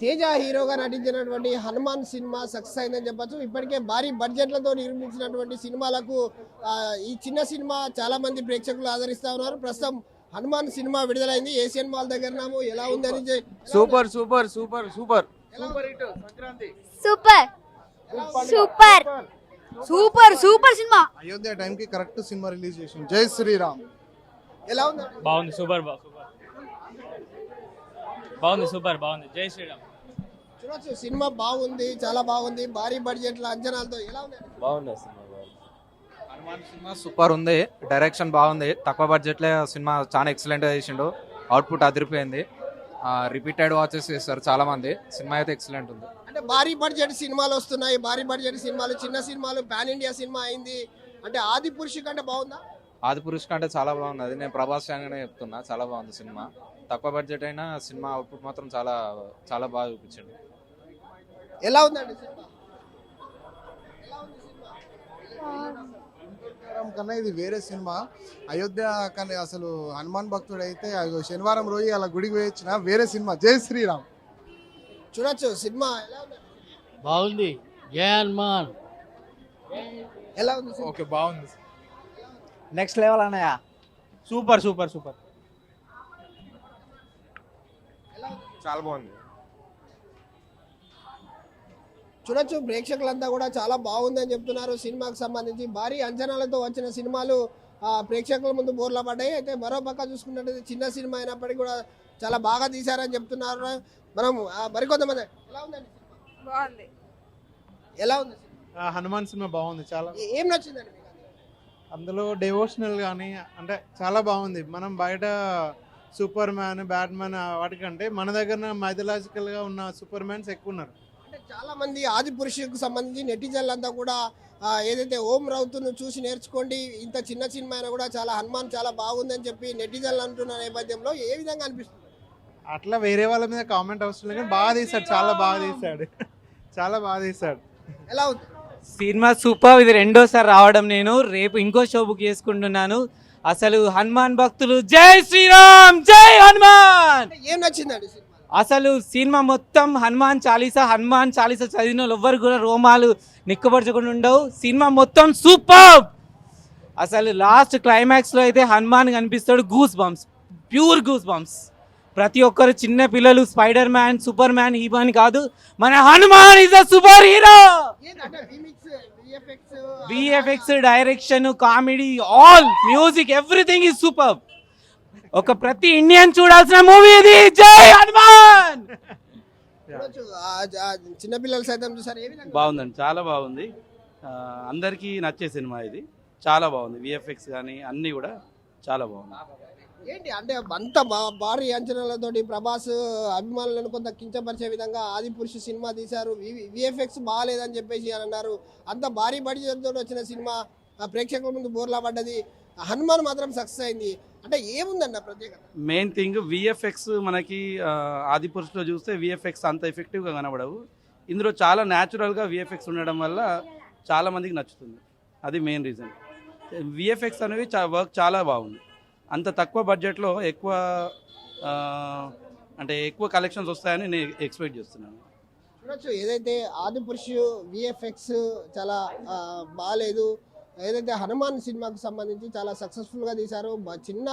తేజ హీరోగా నటించినటువంటి Hanuman cinema success అయిందని చెప్పొచ్చు. ఇప్పటికే భారీ బడ్జెట్లతో నిర్మించినటువంటి సినిమాలకు ఈ చిన్న సినిమా చాలా మంది ప్రేక్షకులు ఆదరిస్తా ఉన్నారు. ప్రస్తుతం హనుమాన్ సినిమా విడుదలైంది. ఏషియన్ మాల్ దగ్గర నాము ఎలా ఉందని super super super super super hit Sankranti super super super super cinema. Ayodhya టైంకి కరెక్ట్ సినిమా రిలీజ్ చేసింది. జై శ్రీరామ్. ఎలా ఉంది? బాగుంది. సూపర్ బాగుంది. సూపర్ బాగుంది. జై శ్రీరామ్. చూడొచ్చు సినిమా బాగుంది, చాలా బాగుంది. భారీ బడ్జెట్ల అంచనాలతో ఎలా ఉంది? బాగుంది సినిమా. హనుమాన్ సినిమా సూపర్ ఉంది. డైరెక్షన్ బాగుంది. తక్కువ బడ్జెట్లో సినిమా చాలా ఎక్సలెంట్గా చేసిండు. అవుట్పుట్ అదిరిపోయింది. రిపీటెడ్ వాచెస్ చేస్తారు చాలా మంది. సినిమా అయితే ఎక్సలెంట్ ఉంది. అంటే భారీ బడ్జెట్ సినిమాలు వస్తున్నాయి, భారీ బడ్జెట్ సినిమాలు, చిన్న సినిమాలు, పాన్ ఇండియా సినిమా అయింది. అంటే ఆది పురుషు కంటే బాగుందా? ఆది పురుష్ కంటే చాలా బాగుంది. అది నేను ప్రభాస్ ఫ్యాన్గానే చెప్తున్నా. చాలా బాగుంది సినిమా. తక్కువ బడ్జెట్ అయినా సినిమా అవుట్పుట్ మాత్రం చాలా చాలా బాగా చూపించండి. ఎలా ఉందండి సినిమా? కన్నా ఇది వేరే సినిమా. అయోధ్య కానీ అసలు హనుమాన్ భక్తుడు అయితే శనివారం రోజు అలా గుడికి వేయించిన వేరే సినిమా. జై శ్రీరామ్. చూడొచ్చు సినిమా ఎలా ఉంది? బాగుంది. జై హనుమాన్. ఎలా ఉంది సినిమా? ఓకే బాగుంది. నెక్స్ట్ లెవెల్ అన్నయ్య. Super super super. చాలా బాగుంది. చూడొచ్చు ప్రేక్షకులంతా కూడా చాలా బాగుందని చెప్తున్నారు. సినిమాకు సంబంధించి భారీ అంచనాలతో వచ్చిన సినిమాలు ప్రేక్షకుల ముందు బోర్లా పడ్డాయి. అయితే మరో పక్క చూసుకున్నట్లయితే చిన్న సినిమా అయినప్పటికీ కూడా చాలా బాగా తీశారని చెప్తున్నారు. మనం మరికొంతమంది ఎలా ఉందండి సినిమా? బాగుంది. ఎలా ఉంది సినిమా? హనుమాన్ సినిమా బాగుంది. చాలా ఏం నచ్చిందండి మీకు? అందులో డివోషనల్ కానీ అంటే చాలా బాగుంది. మనం బయట సూపర్ మ్యాన్, బ్యాట్మ్యాన్ వాటికంటే మన దగ్గర మైథలాజికల్ గా ఉన్న సూపర్ మ్యాన్స్ ఎక్కువ ఉన్నారు. అంటే చాలా మంది ఆది పురుషుకు సంబంధించి నెటిజన్లంతా కూడా ఏదైతే ఓం రౌతును చూసి నేర్చుకోండి, ఇంత చిన్న సినిమా అయినా కూడా చాలా హనుమాన్ చాలా బాగుందని చెప్పి నెటిజన్లు అంటున్న నేపథ్యంలో ఏ విధంగా అనిపిస్తుంది? అట్లా వేరే వాళ్ళ మీద కామెంట్ అవసరం లేదు కానీ బాగా తీశాడు. చాలా బాగా తీశాడు. చాలా బాగా తీశాడు. ఎలా ఉంది సినిమా? సూపర్. ఇది రెండోసారి రావడం. నేను రేపు ఇంకో షో బుక్ చేసుకుంటున్నాను. అసలు హనుమాన్ భక్తులు జై శ్రీరామ్, జై హనుమాన్. ఏం నచ్చిందండి సినిమా? అసలు సినిమా మొత్తం హనుమాన్ చాలీసా చదివిన వాళ్ళు ఎవ్వరు కూడా రోమాలు నిక్కబరచకుండా ఉండవు. సినిమా మొత్తం సూపర్. అసలు లాస్ట్ క్లైమాక్స్లో అయితే హనుమాన్ కనిపిస్తాడు. Goose bumps, pure goose bumps. ప్రతి ఒక్కరు చిన్న పిల్లలు spider man, super man, He-Man కాదు, మన Hanuman is a super hero. VFX, direction, comedy, all music, everything is super. ఒక ప్రతి ఇండియన్ చూడాల్సిన మూవీ ఇది. జై హనుమాన్. చిన్నపిల్లలు సైతం చూసారు. ఏ విధంగా బాగుందండి. చాలా బాగుంది. అందరికీ నచ్చే సినిమా ఇది. చాలా బాగుంది. విఎఫ్ఎక్స్ కానీ అన్నీ కూడా చాలా బాగుంది. ఏంటి అంటే అంత భారీ అంచనాలతోటి ప్రభాస్ అభిమానులను కొంత కించపరిచే విధంగా ఆది పురుషు సినిమా తీశారు. విఎఫ్ఎక్స్ బాగాలేదని చెప్పేసి అని అన్నారు. అంత భారీ బడ్జెట్తో వచ్చిన సినిమా ప్రేక్షకుల ముందు బోర్లా పడ్డది. హనుమాన్ మాత్రం సక్సెస్ అయింది. అంటే ఏముందన్న ప్రత్యేకత? మెయిన్ థింగ్ విఎఫ్ఎక్స్ మనకి ఆది పురుషులో చూస్తే విఎఫ్ఎక్స్ అంత ఎఫెక్టివ్గా కనబడవు. ఇందులో చాలా న్యాచురల్గా విఎఫ్ఎక్స్ ఉండడం వల్ల చాలా మందికి నచ్చుతుంది. అది మెయిన్ రీజన్. విఎఫ్ఎక్స్ అనేవి వర్క్ చాలా బాగుంది. అంత తక్కువ బడ్జెట్లో ఎక్కువ ఎక్కువ కలెక్షన్స్ వస్తాయని నేను ఎక్స్పెక్ట్ చేస్తున్నాను. చూడొచ్చు ఏదైతే ఆది పురుషు విఎఫ్ఎక్స్ చాలా బాగాలేదు, ఏదైతే హనుమాన్ సినిమాకు సంబంధించి చాలా సక్సెస్ఫుల్గా తీశారు. చిన్న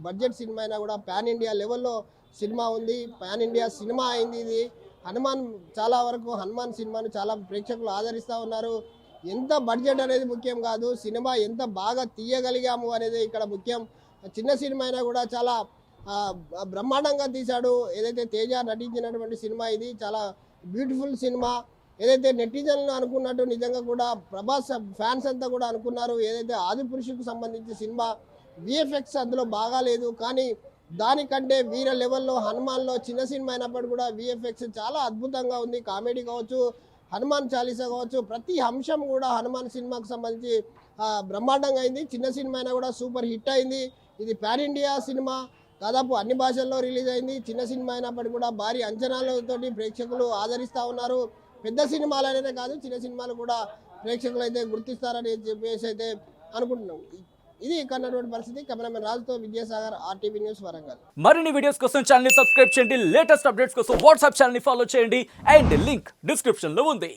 బడ్జెట్ సినిమా అయినా కూడా పాన్ ఇండియా లెవెల్లో సినిమా ఉంది. పాన్ ఇండియా సినిమా అయింది ఇది. హనుమాన్ చాలా వరకు హనుమాన్ సినిమాను చాలా ప్రేక్షకులు ఆదరిస్తూ ఉన్నారు. ఎంత బడ్జెట్ అనేది ముఖ్యం కాదు, సినిమా ఎంత బాగా తీయగలిగాము అనేది ఇక్కడ ముఖ్యం. చిన్న సినిమా అయినా కూడా చాలా బ్రహ్మాండంగా తీశాడు. ఏదైతే తేజ నటించినటువంటి సినిమా ఇది చాలా బ్యూటిఫుల్ సినిమా. ఏదైతే నెటిజన్లు అనుకున్నట్టు నిజంగా కూడా ప్రభాస్ ఫ్యాన్స్ అంతా కూడా అనుకున్నారు. ఏదైతే ఆది పురుషుకు సంబంధించి సినిమా విఎఫ్ఎక్స్ అందులో బాగాలేదు, కానీ దానికంటే వీర లెవెల్లో హనుమాన్లో చిన్న సినిమా అయినప్పుడు కూడా విఎఫ్ఎక్స్ చాలా అద్భుతంగా ఉంది. కామెడీ కావచ్చు, హనుమాన్ చాలీసా కావచ్చు, ప్రతి అంశం కూడా హనుమాన్ సినిమాకు సంబంధించి బ్రహ్మాండంగా అయింది. చిన్న సినిమా అయినా కూడా సూపర్ హిట్ అయింది. ఇది పాన్ ఇండియా సినిమా, దాదాపు అన్ని భాషల్లో రిలీజ్ అయింది. చిన్న సినిమా అయినప్పటికీ కూడా భారీ అంచనాలతోటి ప్రేక్షకులు ఆదరిస్తూ ఉన్నారు. పెద్ద సినిమాలనే కాదు, చిన్న సినిమాలు కూడా ప్రేక్షకులు అయితే గుర్తిస్తారని చెప్పేసి అయితే అనుకుంటున్నాం. ఇది ఇక్కడ ఉన్నటువంటి పరిస్థితి. కెమెరామెన్ రాజుతో విద్యాసాగర్, RTV న్యూస్, వరంగల్. మరిన్ని వీడియోస్ కోసం ఛానల్ ని సబ్స్క్రైబ్ చేయండి, లేటెస్ట్ అప్డేట్స్ కోసం వాట్సాప్ ఛానల్ ని ఫాలో చేయండి అండ్ లింక్ డిస్క్రిప్షన్ లో ఉంది.